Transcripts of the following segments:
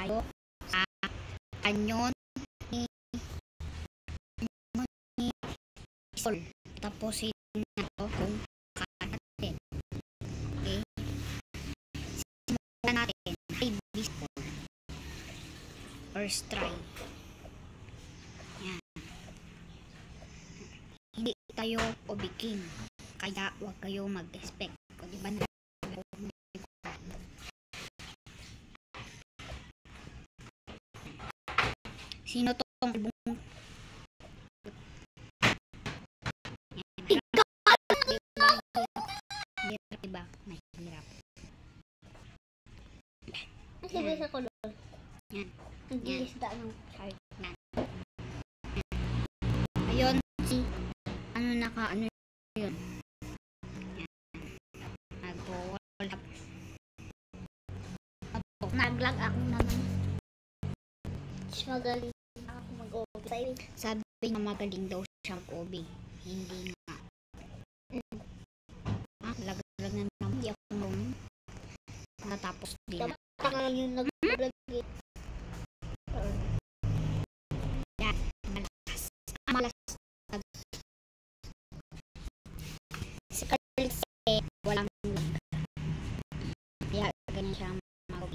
tayo sa kanyon ni Sol. Tapusin na to kung kaya natin. Okay? Simulan natin. Baseball. First try. Yan. Hindi tayo obiking. Kaya huwag kayo mag-expect. Kung di ba na sino tong album? Diba? Mahirap. Sige sa color. Yan. Nag-iisda ng heart. Yan. Ayun, si ano yun? Yan. Nag-hold up. Naglag ako naman. Magaling ako mag-OB. Sabi niya magaling daw siya mag-OB. Hindi nga. Lag-lag na naman. Hindi ako marunong. Natapos din. Tama yung nag-vlog. Yan. Malas. Malas. Si Carl walang lag. Kaya ganyan siya mag-OB.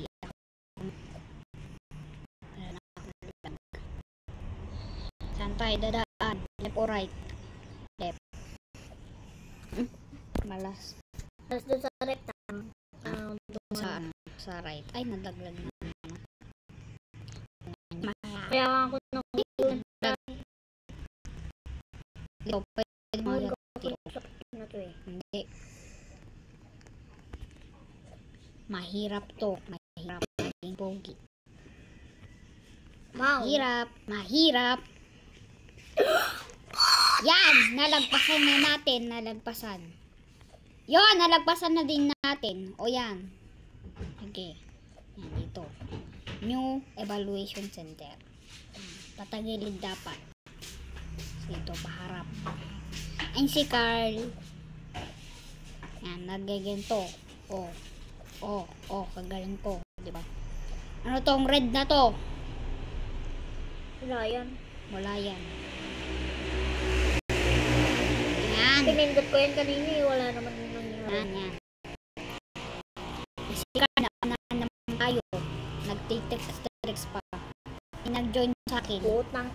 Saan tayo dadaan? Left or right? Left. Malas. Tapos doon sa rectang. Saan? Sa right. Ay, nadaglag na. Kaya ako nung Ito, pwede mo yan. na to eh. Hindi. Mahirap to. Mahirap. Maging pogi. Wow. Mahirap. Mahirap. Yan! Nalagpasan na natin. Nalagpasan. Yon! Nalagpasan na din natin. O yan. Okay. Yan dito. New Evaluation Center. Patagilid dapat. Dito, paharap. And si Carl. Yan, nagaganto. Kagaling ko. Diba? Ano tong red na to? Wala yan. Wala yan. Yan. Pinindot ko yan kanina eh. Wala naman yung nangyari. Yan. Si Carl, naunahan naman tayo. Nag-text pa. Nag-join sa akin. Putang.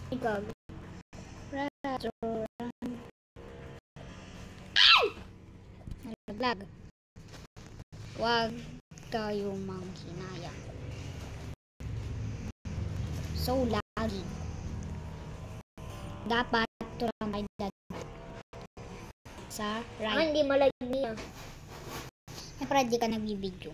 Ikaw. Nalaglag. Huwag kayong manghinayang. So, lagi. Dapat ito lang tayo sa Ah, right. hindi malagay niya. Siyempre, di ka nagbibideo.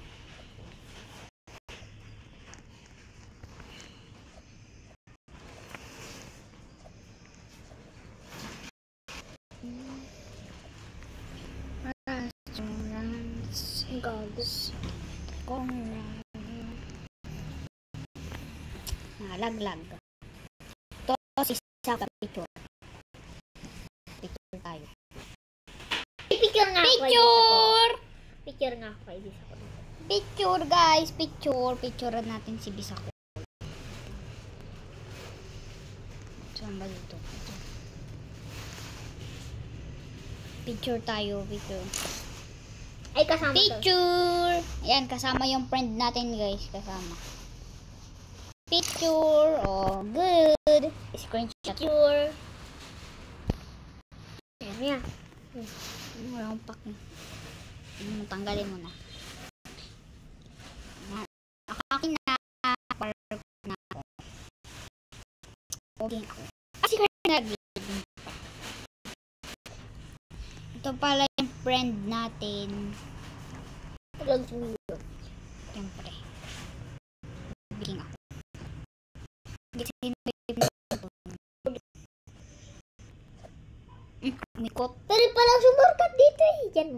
Gagos. Nalaglag. Ito si sa picture. Picture tayo. Picture nga ako. Picture! Picture nga ako kay Bisa ko. Picture guys, picture. Picturean natin si Bisako. Saan ba dito? Picture tayo, picture. Ay, kasama to. Picture! Ayan, kasama yung friend natin guys. Kasama. Picture. Oh, good. Screenshot. Picture. Ayan niya. Wala akong pack. Tanggalin mo na. Akin na. Park na ako. Okay ako. Kasi kaya ito pala yung friend natin. Talag video. Siyempre. Biging ako. Mikot. Pero pala sumarkat dito eh. Yan.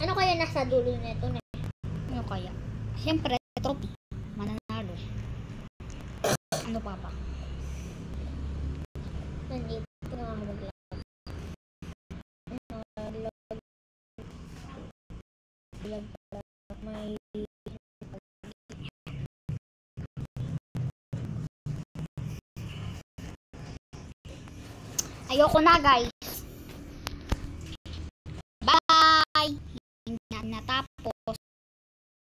Ano kaya nasa dulo nito na? Ano kaya? Siyempre, trophy. Mananalo. Ano pa ba? Nandito na ako mag-log. May Ayoko na, guys.